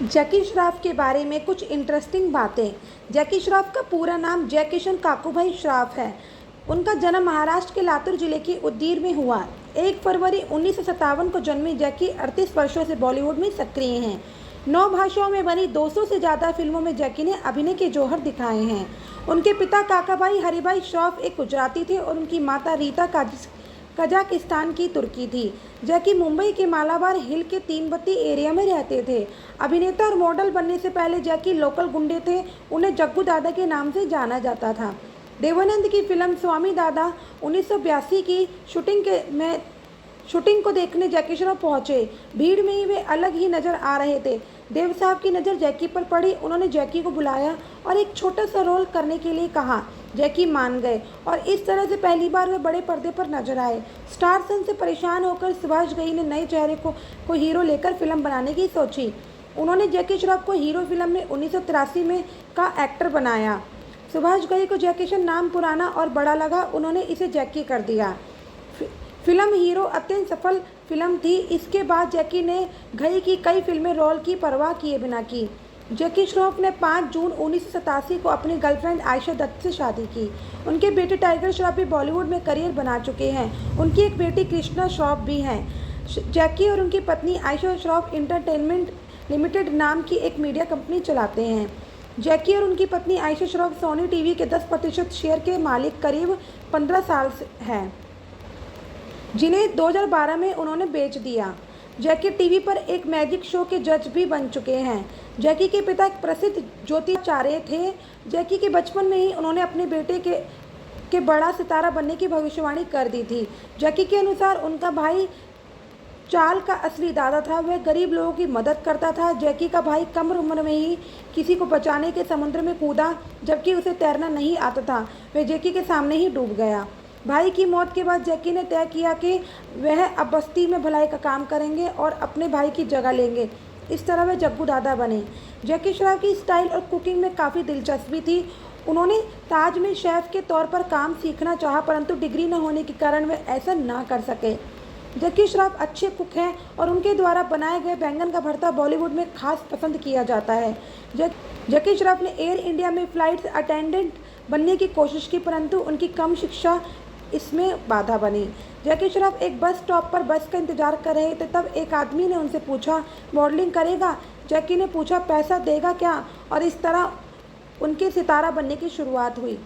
जैकी श्रॉफ के बारे में कुछ इंटरेस्टिंग बातें। जैकी श्रॉफ का पूरा नाम जयकिशन काकूभाई श्रॉफ है। उनका जन्म महाराष्ट्र के लातूर जिले के उदगीर में हुआ। 1 फरवरी 1957 को जन्मी जैकी 38 वर्षों से बॉलीवुड में सक्रिय हैं। 9 भाषाओं में बनी 200 से ज़्यादा फिल्मों में जैकी ने अभिनय के जौहर दिखाए हैं। उनके पिता काकाभाई हरिभाई श्रॉफ एक गुजराती थे और उनकी माता रीता कजाकिस्तान की तुर्की थी। जैकी मुंबई के मालाबार हिल के तीनबत्ती एरिया में रहते थे। अभिनेता और मॉडल बनने से पहले जैकी लोकल गुंडे थे। उन्हें जग्गू दादा के नाम से जाना जाता था। देवानंद की फिल्म स्वामी दादा 1982 की शूटिंग को देखने जैकी श्रॉफ पहुंचे। भीड़ में ही वे अलग ही नजर आ रहे थे। देव साहब की नज़र जैकी पर पड़ी। उन्होंने जैकी को बुलाया और एक छोटा सा रोल करने के लिए कहा। जैकी मान गए और इस तरह से पहली बार वे बड़े पर्दे पर नजर आए। स्टार सन से परेशान होकर सुभाष घई ने नए चेहरे को हीरो लेकर फिल्म बनाने की सोची। उन्होंने जैकी श्रॉफ को हीरो फिल्म में 1983 में का एक्टर बनाया। सुभाष घई को जैकिशन नाम पुराना और बड़ा लगा। उन्होंने इसे जैकी कर दिया। फिल्म हीरो अत्यंत सफल फिल्म थी। इसके बाद जैकी ने घई की कई फिल्में रोल की परवाह किए बिना की। जैकी श्रॉफ ने 5 जून 1987 को अपनी गर्लफ्रेंड आयशा दत्त से शादी की। उनके बेटे टाइगर श्रॉफ भी बॉलीवुड में करियर बना चुके हैं। उनकी एक बेटी कृष्णा श्रॉफ भी हैं। जैकी और उनकी पत्नी आयशा श्रॉफ इंटरटेनमेंट लिमिटेड नाम की एक मीडिया कंपनी चलाते हैं। जैकी और उनकी पत्नी आयशा श्रॉफ सोनी टीवी के 10% शेयर के मालिक करीब 15 साल से हैं, जिन्हें 2012 में उन्होंने बेच दिया। जैकी टीवी पर एक मैजिक शो के जज भी बन चुके हैं। जैकी के पिता एक प्रसिद्ध ज्योतिषाचार्य थे। जैकी के बचपन में ही उन्होंने अपने बेटे के बड़ा सितारा बनने की भविष्यवाणी कर दी थी। जैकी के अनुसार उनका भाई चाल का असली दादा था। वह गरीब लोगों की मदद करता था। जैकी का भाई कम उम्र में ही किसी को बचाने के समुद्र में कूदा, जबकि उसे तैरना नहीं आता था। वह जैकी के सामने ही डूब गया। भाई की मौत के बाद जैकी ने तय किया कि वह अब बस्ती में भलाई का काम करेंगे और अपने भाई की जगह लेंगे। इस तरह वह जग्गू दादा बने। जैकी श्रॉफ की स्टाइल और कुकिंग में काफ़ी दिलचस्पी थी। उन्होंने ताज में शेफ़ के तौर पर काम सीखना चाहा, परंतु डिग्री न होने के कारण वे ऐसा ना कर सके। जैकी श्रॉफ अच्छे कुक हैं और उनके द्वारा बनाए गए बैंगन का भरता बॉलीवुड में खास पसंद किया जाता है। जैकी श्रॉफ ने एयर इंडिया में फ्लाइट अटेंडेंट बनने की कोशिश की, परंतु उनकी कम शिक्षा इसमें बाधा बनी। जैकी श्रॉफ एक बस स्टॉप पर बस का इंतजार कर रहे थे, तब एक आदमी ने उनसे पूछा, मॉडलिंग करेगा? जैकी ने पूछा, पैसा देगा क्या? और इस तरह उनके सितारा बनने की शुरुआत हुई।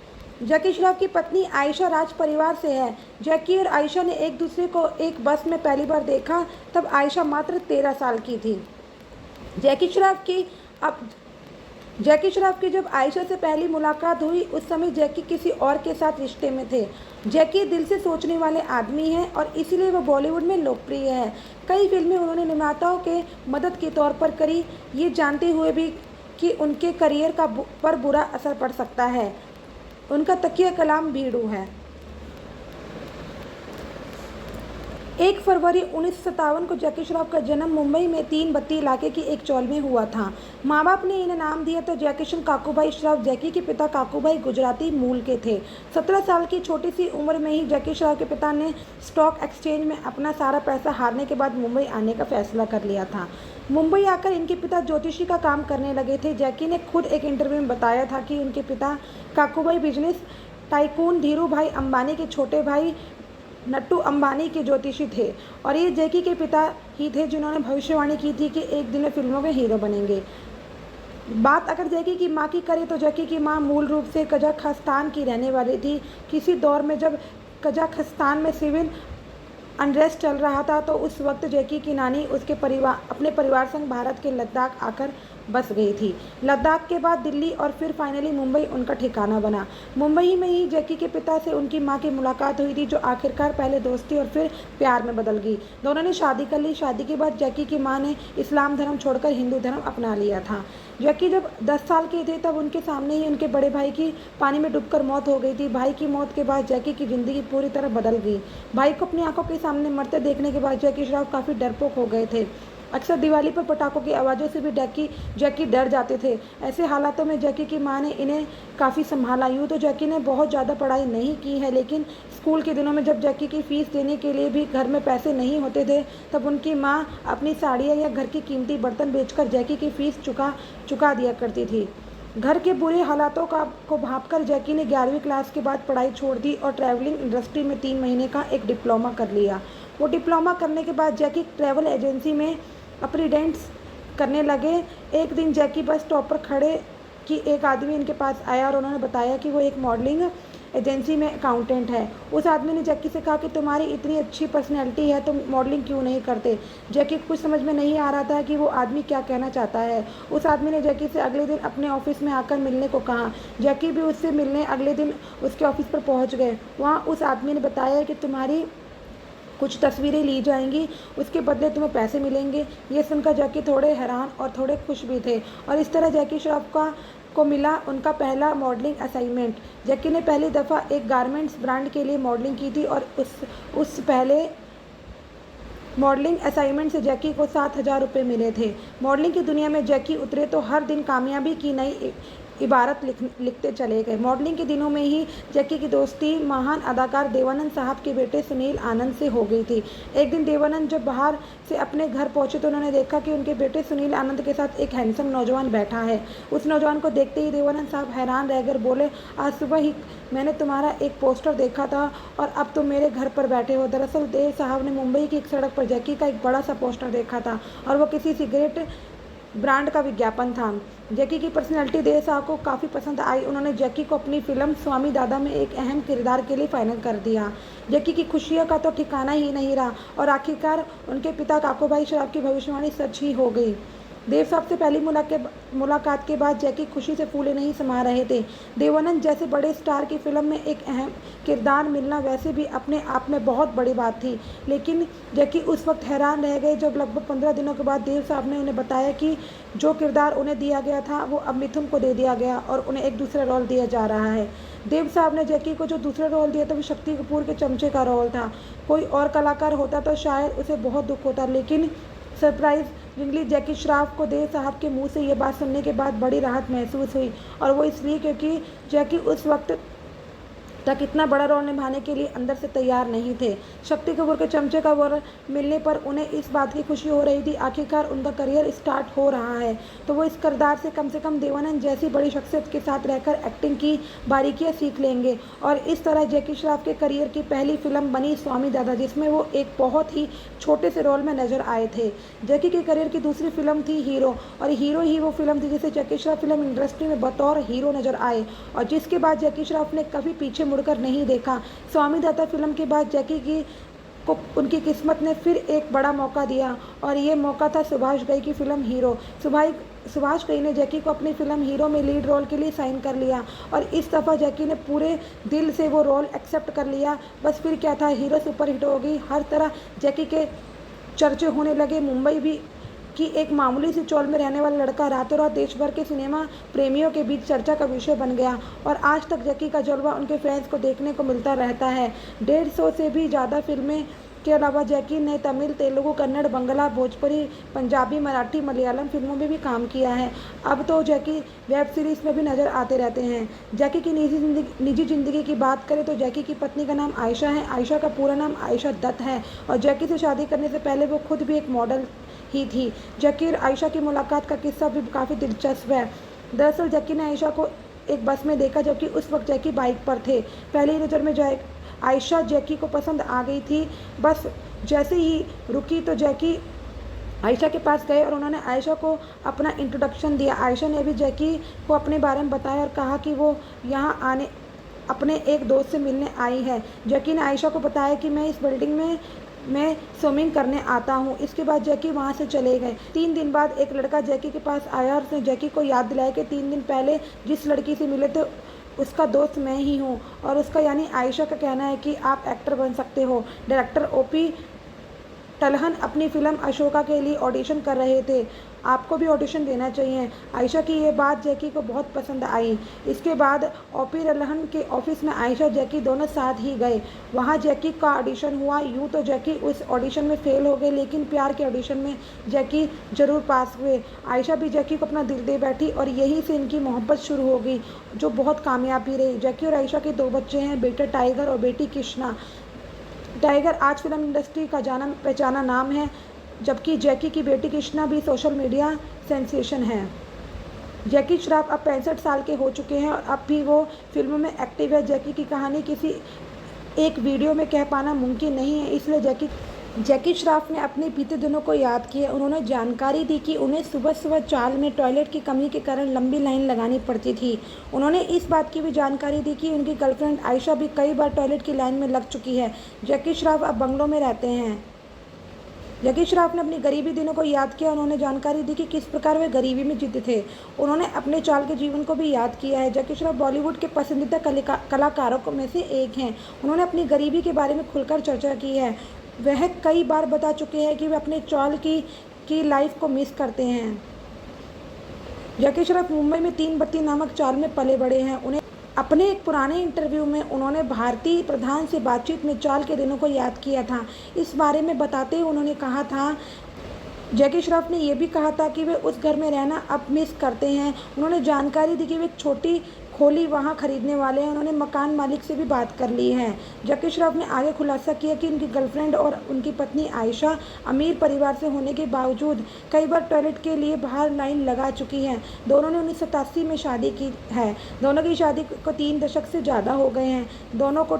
जैकी श्रॉफ की पत्नी आयशा राज परिवार से है। जैकी और आयशा ने एक दूसरे को एक बस में पहली बार देखा, तब आयशा मात्र 13 साल की थी। जैकी श्रॉफ की जब आयशा से पहली मुलाकात हुई, उस समय जैकी किसी और के साथ रिश्ते में थे। जैकी दिल से सोचने वाले आदमी हैं और इसीलिए वह बॉलीवुड में लोकप्रिय है। कई फिल्में उन्होंने निर्माताओं के मदद के तौर पर करी, ये जानते हुए भी कि उनके करियर पर बुरा असर पड़ सकता है। उनका तकिया कलाम भीड़ू है। 1 फरवरी 1957 को जैकी श्रॉफ का जन्म मुंबई में तीनबत्ती इलाके की एक चौल में हुआ था। माँ बाप ने इन्हें नाम दिया तो जयकिशन काकूभाई श्रॉफ। जैकी के पिता काकूभाई गुजराती मूल के थे। 17 साल की छोटी सी उम्र में ही जैकी श्रॉफ के पिता ने स्टॉक एक्सचेंज में अपना सारा पैसा हारने के बाद मुंबई आने का फैसला कर लिया था। मुंबई आकर इनके पिता ज्योतिषी का काम करने लगे थे। जैकी ने खुद एक इंटरव्यू में बताया था कि उनके पिता काकूभाई बिजनेस टाइकून धीरू भाई अंबानी के छोटे भाई नट्टू अंबानी के ज्योतिषी थे और ये जैकी के पिता ही थे जिन्होंने भविष्यवाणी की थी कि एक दिन वे फिल्मों में हीरो बनेंगे। बात अगर जैकी की माँ की करें तो जैकी की माँ मूल रूप से कजाकिस्तान की रहने वाली थी। किसी दौर में जब कजाकिस्तान में सिविल अनरेस्ट चल रहा था तो उस वक्त जैकी की नानी अपने परिवार संग भारत के लद्दाख आकर बस गई थी। लद्दाख के बाद दिल्ली और फिर फाइनली मुंबई उनका ठिकाना बना। मुंबई में ही जैकी के पिता से उनकी मां की मुलाकात हुई थी, जो आखिरकार पहले दोस्ती और फिर प्यार में बदल गई। दोनों ने शादी कर ली। शादी के बाद जैकी की मां ने इस्लाम धर्म छोड़कर हिंदू धर्म अपना लिया था। जैकी जब 10 साल के थे तब उनके सामने ही उनके बड़े भाई की पानी में डूबकर मौत हो गई थी। भाई की मौत के बाद जैकी की ज़िंदगी पूरी तरह बदल गई। भाई को अपनी आंखों के सामने मरते देखने के बाद जैकी श्रॉफ काफ़ी डरपोक हो गए थे अक्सर दिवाली पर पटाखों की आवाज़ों से भी जैकी डर जाते थे। ऐसे हालातों में जैकी की माँ ने इन्हें काफ़ी संभाला। यूँ तो जैकी ने बहुत ज़्यादा पढ़ाई नहीं की है, लेकिन स्कूल के दिनों में जब जैकी की फ़ीस देने के लिए भी घर में पैसे नहीं होते थे, तब उनकी माँ अपनी साड़ियाँ या घर के कीमती बर्तन बेचकर जैकी की फ़ीस चुका दिया करती थी। घर के बुरे हालातों को भांपकर जैकी ने 11वीं क्लास के बाद पढ़ाई छोड़ दी और ट्रैवलिंग इंडस्ट्री में 3 महीने का एक डिप्लोमा कर लिया। वो डिप्लोमा करने के बाद जैकी ट्रैवल एजेंसी में अप्रेंटिस करने लगे। एक दिन जैकी बस स्टॉप पर खड़े कि एक आदमी इनके पास आया और उन्होंने बताया कि वो एक मॉडलिंग एजेंसी में अकाउंटेंट है। उस आदमी ने जैकी से कहा कि तुम्हारी इतनी अच्छी पर्सनैलिटी है, तुम मॉडलिंग क्यों नहीं करते। जैकी को कुछ समझ में नहीं आ रहा था कि वो आदमी क्या कहना चाहता है। उस आदमी ने जैकी से अगले दिन अपने ऑफिस में आकर मिलने को कहा। जैकी भी उससे मिलने अगले दिन उसके ऑफिस पर पहुंच गए। वहाँ उस आदमी ने बताया कि तुम्हारी कुछ तस्वीरें ली जाएंगी, उसके बदले तुम्हें पैसे मिलेंगे। ये सुनकर जैकी थोड़े हैरान और थोड़े खुश भी थे। और इस तरह जैकी श्रॉफ को मिला उनका पहला मॉडलिंग असाइनमेंट। जैकी ने पहली दफ़ा एक गारमेंट्स ब्रांड के लिए मॉडलिंग की थी और उस पहले मॉडलिंग असाइनमेंट से जैकी को 7,000 रुपये मिले थे। मॉडलिंग की दुनिया में जैकी उतरे तो हर दिन कामयाबी की नई इबारत लिखते चले गए। मॉडलिंग के दिनों में ही जैकी की दोस्ती महान अदाकार देवानंद साहब के बेटे सुनील आनंद से हो गई थी। एक दिन देवानंद जब बाहर से अपने घर पहुंचे तो उन्होंने देखा कि उनके बेटे सुनील आनंद के साथ एक हैंडसम नौजवान बैठा है। उस नौजवान को देखते ही देवानंद साहब हैरान रहकर बोले, आज सुबह ही मैंने तुम्हारा एक पोस्टर देखा था और अब तुम मेरे घर पर बैठे हो। दरअसल देव साहब ने मुंबई की एक सड़क पर जैकी का एक बड़ा सा पोस्टर देखा था और वो किसी सिगरेट ब्रांड का विज्ञापन था। जैकी की पर्सनैलिटी देव साहब को काफ़ी पसंद आई। उन्होंने जैकी को अपनी फिल्म स्वामी दादा में एक अहम किरदार के लिए फाइनल कर दिया। जैकी की खुशियों का तो ठिकाना ही नहीं रहा और आखिरकार उनके पिता काकूभाई श्रॉफ की भविष्यवाणी सच ही हो गई। देव साहब से पहली मुलाकात के बाद जैकी खुशी से फूले नहीं समा रहे थे। देवानंद जैसे बड़े स्टार की फिल्म में एक अहम किरदार मिलना वैसे भी अपने आप में बहुत बड़ी बात थी, लेकिन जैकी उस वक्त हैरान रह गए जब लगभग 15 दिनों के बाद देव साहब ने उन्हें बताया कि जो किरदार उन्हें दिया गया था वो अब मिथुन को दे दिया गया और उन्हें एक दूसरा रोल दिया जा रहा है। देव साहब ने जैकी को जो दूसरा रोल दिया था वो शक्ति कपूर के चमचे का रोल था। कोई और कलाकार होता तो शायद उसे बहुत दुख होता, लेकिन सरप्राइजिंगली जैकी श्रॉफ को देव साहब के मुंह से ये बात सुनने के बाद बड़ी राहत महसूस हुई और वो इसलिए क्योंकि जैकी उस वक्त तक इतना बड़ा रोल निभाने के लिए अंदर से तैयार नहीं थे। शक्ति कपूर के चमचे का रोल मिलने पर उन्हें इस बात की खुशी हो रही थी आखिरकार उनका करियर स्टार्ट हो रहा है तो वो इस किरदार से कम देवानंद जैसी बड़ी शख्सियत के साथ रहकर एक्टिंग की बारीकियां सीख लेंगे। और इस तरह जैकी श्रॉफ के करियर की पहली फिल्म बनी स्वामी दादा, जिसमें वो एक बहुत ही छोटे से रोल में नजर आए थे। जैकी के करियर की दूसरी फिल्म थी हीरो और हीरो ही वो फिल्म थी जिसे जैकी श्रॉफ फिल्म इंडस्ट्री में बतौर हीरो नजर आए और जिसके बाद जैकी श्रॉफ ने कभी पीछे मुड़कर नहीं देखा। स्वामी दादा फिल्म के बाद जैकी को उनकी किस्मत ने फिर एक बड़ा मौका दिया और ये मौका था सुभाष घई की फिल्म हीरो। सुभाष घई ने जैकी को अपनी फिल्म हीरो में लीड रोल के लिए साइन कर लिया और इस दफ़ा जैकी ने पूरे दिल से वो रोल एक्सेप्ट कर लिया। बस फिर क्या था, हीरो सुपरहिट हो गई। हर तरह जैकी के चर्चे होने लगे। मुंबई भी कि एक मामूली सी चौल में रहने वाला लड़का रातों रात देश भर के सिनेमा प्रेमियों के बीच चर्चा का विषय बन गया और आज तक जैकी का जलवा उनके फैंस को देखने को मिलता रहता है। 150 से भी ज़्यादा फिल्में के अलावा जैकी ने तमिल, तेलुगु, कन्नड़, बंगला, भोजपुरी, पंजाबी, मराठी, मलयालम फिल्मों में भी काम किया है। अब तो जैकी वेब सीरीज़ में भी नज़र आते रहते हैं। जैकी की निजी ज़िंदगी की बात करें तो जैकी की पत्नी का नाम आयशा है। आयशा का पूरा नाम आयशा दत्त है और जैकी से शादी करने से पहले वो खुद भी एक मॉडल ही थी। जैकी और आयशा की मुलाकात का किस्सा भी काफ़ी दिलचस्प है। दरअसल जैकी ने आयशा को एक बस में देखा जबकि उस वक्त जैकी बाइक पर थे। पहली नज़र में आयशा जैकी को पसंद आ गई थी। बस जैसे ही रुकी तो जैकी आयशा के पास गए और उन्होंने आयशा को अपना इंट्रोडक्शन दिया। आयशा ने भी जैकी को अपने बारे में बताया और कहा कि वो यहाँ अपने एक दोस्त से मिलने आई है। जैकी ने आयशा को बताया कि मैं इस बिल्डिंग में मैं स्विमिंग करने आता हूँ। इसके बाद जैकी वहाँ से चले गए। 3 दिन बाद एक लड़का जैकी के पास आया और उसने जैकी को याद दिलाया कि 3 दिन पहले जिस लड़की से मिले थे उसका दोस्त मैं ही हूँ और उसका यानी आयशा का कहना है कि आप एक्टर बन सकते हो। डायरेक्टर ओपी टलहन अपनी फिल्म अशोका के लिए ऑडिशन कर रहे थे। आपको भी ऑडिशन देना चाहिए। आयशा की ये बात जैकी को बहुत पसंद आई। इसके बाद ओपी टलहन के ऑफिस में आयशा जैकी दोनों साथ ही गए। वहाँ जैकी का ऑडिशन हुआ। यूँ तो जैकी उस ऑडिशन में फेल हो गए, लेकिन प्यार के ऑडिशन में जैकी ज़रूर पास हुए। आयशा भी जैकी को अपना दिल दे बैठी और यहीं से इनकी मोहब्बत शुरू हो गई, जो बहुत कामयाबी रही। जैकी और आयशा के 2 बच्चे हैं, बेटा टाइगर और बेटी कृष्णा। टाइगर आज फिल्म इंडस्ट्री का जाना पहचाना नाम है, जबकि जैकी की बेटी कृष्णा भी सोशल मीडिया सेंसेशन है। जैकी श्रॉफ अब 65 साल के हो चुके हैं और अब भी वो फिल्मों में एक्टिव है। जैकी की कहानी किसी एक वीडियो में कह पाना मुमकिन नहीं है, इसलिए जैकी श्रॉफ ने अपने बीते दिनों को याद किया। उन्होंने जानकारी दी कि उन्हें सुबह-सुबह चाल में टॉयलेट की कमी के कारण लंबी लाइन लगानी पड़ती थी। उन्होंने इस बात की भी जानकारी दी कि उनकी गर्लफ्रेंड आयशा भी कई बार टॉयलेट की लाइन में लग चुकी है। जैकी श्रॉफ अब बंगलों में रहते हैं। जैकी श्रॉफ ने अपनी गरीबी दिनों को याद किया। उन्होंने जानकारी दी कि किस प्रकार वे गरीबी में जीते थे। उन्होंने अपने चाल के जीवन को भी याद किया है। जैकी श्रॉफ बॉलीवुड के पसंदीदा कलाकारों में से एक हैं। उन्होंने अपनी गरीबी के बारे में खुलकर चर्चा की है। वह कई बार बता चुके हैं कि वे अपने चाल की लाइफ को मिस करते हैं। जैकी श्रॉफ मुंबई में 3 बत्ती नामक चाल में पले बड़े हैं। उन्हें अपने एक पुराने इंटरव्यू में उन्होंने भारतीय प्रधान से बातचीत में चाल के दिनों को याद किया था। इस बारे में बताते हुए उन्होंने कहा था, जैकी श्रॉफ ने यह भी कहा था कि वे उस घर में रहना अब मिस करते हैं। उन्होंने जानकारी दी कि वे एक छोटी खोली वहां खरीदने वाले हैं। उन्होंने मकान मालिक से भी बात कर ली है। जैकी श्रॉफ ने आगे खुलासा किया कि उनकी गर्लफ्रेंड और उनकी पत्नी आयशा अमीर परिवार से होने के बावजूद कई बार टॉयलेट के लिए बाहर लाइन लगा चुकी हैं। दोनों ने 1987 में शादी की है। दोनों की शादी को 3 दशक से ज़्यादा हो गए हैं। दोनों को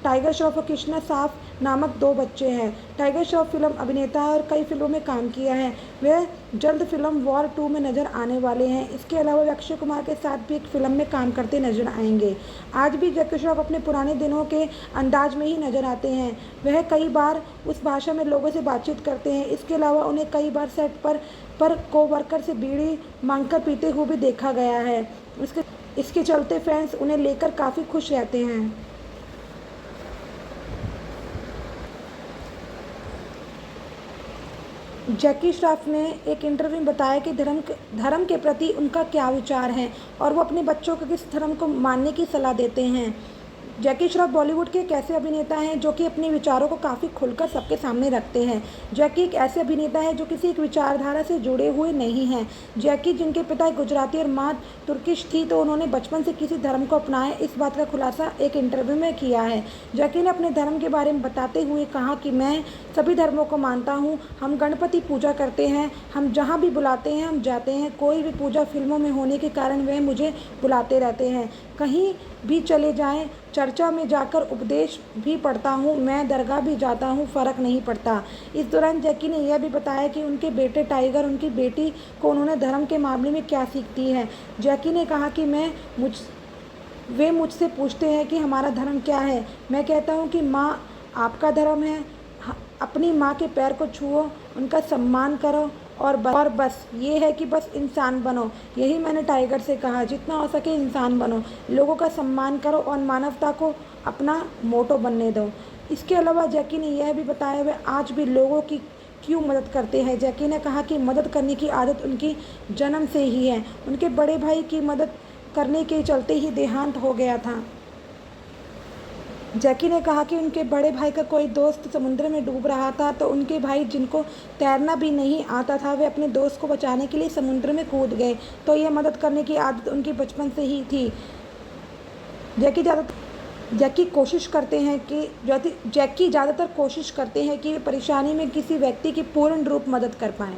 टाइगर श्रॉफ और कृष्णा साफ नामक 2 बच्चे हैं। टाइगर श्रॉफ फिल्म अभिनेता है और कई फिल्मों में काम किया है। वे जल्द फिल्म वॉर 2 में नजर आने वाले हैं। इसके अलावा वे अक्षय कुमार के साथ भी एक फिल्म में काम करते नजर आएंगे। आज भी जैकी श्रॉफ अपने पुराने दिनों के अंदाज में ही नजर आते हैं। वह कई बार उस भाषा में लोगों से बातचीत करते हैं। इसके अलावा उन्हें कई बार सेट पर कोवर्कर से बीड़ी मांगकर पीते हुए भी देखा गया है। इसके चलते फैंस उन्हें लेकर काफ़ी खुश रहते हैं। जैकी श्रॉफ ने एक इंटरव्यू में बताया कि धर्म के प्रति उनका क्या विचार है और वो अपने बच्चों को किस धर्म को मानने की सलाह देते हैं। जैकी श्रॉफ बॉलीवुड के एक ऐसे अभिनेता हैं जो कि अपने विचारों को काफ़ी खुलकर सबके सामने रखते हैं। जैकी एक ऐसे अभिनेता है जो किसी एक विचारधारा से जुड़े हुए नहीं हैं। जैकी, जिनके पिता गुजराती और माँ तुर्किश थी, तो उन्होंने बचपन से किसी धर्म को अपनाया, इस बात का खुलासा एक इंटरव्यू में किया है। जैकी ने अपने धर्म के बारे में बताते हुए कहा कि मैं सभी धर्मों को मानता हूँ। हम गणपति पूजा करते हैं। हम जहाँ भी बुलाते हैं हम जाते हैं। कोई भी पूजा फिल्मों में होने के कारण वह मुझे बुलाते रहते हैं। कहीं भी चले जाएं, चर्चा में जाकर उपदेश भी पढ़ता हूँ, मैं दरगाह भी जाता हूँ, फ़र्क नहीं पड़ता। इस दौरान जैकी ने यह भी बताया कि उनके बेटे टाइगर, उनकी बेटी को उन्होंने धर्म के मामले में क्या सीखती है। जैकी ने कहा कि वे मुझसे पूछते हैं कि हमारा धर्म क्या है। मैं कहता हूँ कि माँ आपका धर्म है, अपनी माँ के पैर को छुओ, उनका सम्मान करो और बस ये है कि बस इंसान बनो। यही मैंने टाइगर से कहा, जितना हो सके इंसान बनो, लोगों का सम्मान करो और मानवता को अपना मोटो बनने दो। इसके अलावा जैकी ने यह भी बताया वे आज भी लोगों की क्यों मदद करते हैं। जैकी ने कहा कि मदद करने की आदत उनकी जन्म से ही है। उनके बड़े भाई की मदद करने के चलते ही देहांत हो गया था। जैकी ने कहा कि उनके बड़े भाई का कोई दोस्त समुद्र में डूब रहा था, तो उनके भाई, जिनको तैरना भी नहीं आता था, वे अपने दोस्त को बचाने के लिए समुद्र में कूद गए। तो यह मदद करने की आदत उनकी बचपन से ही थी। जैकी ज़्यादातर कोशिश करते हैं कि वे परेशानी में किसी व्यक्ति की पूर्ण रूप मदद कर पाएँ।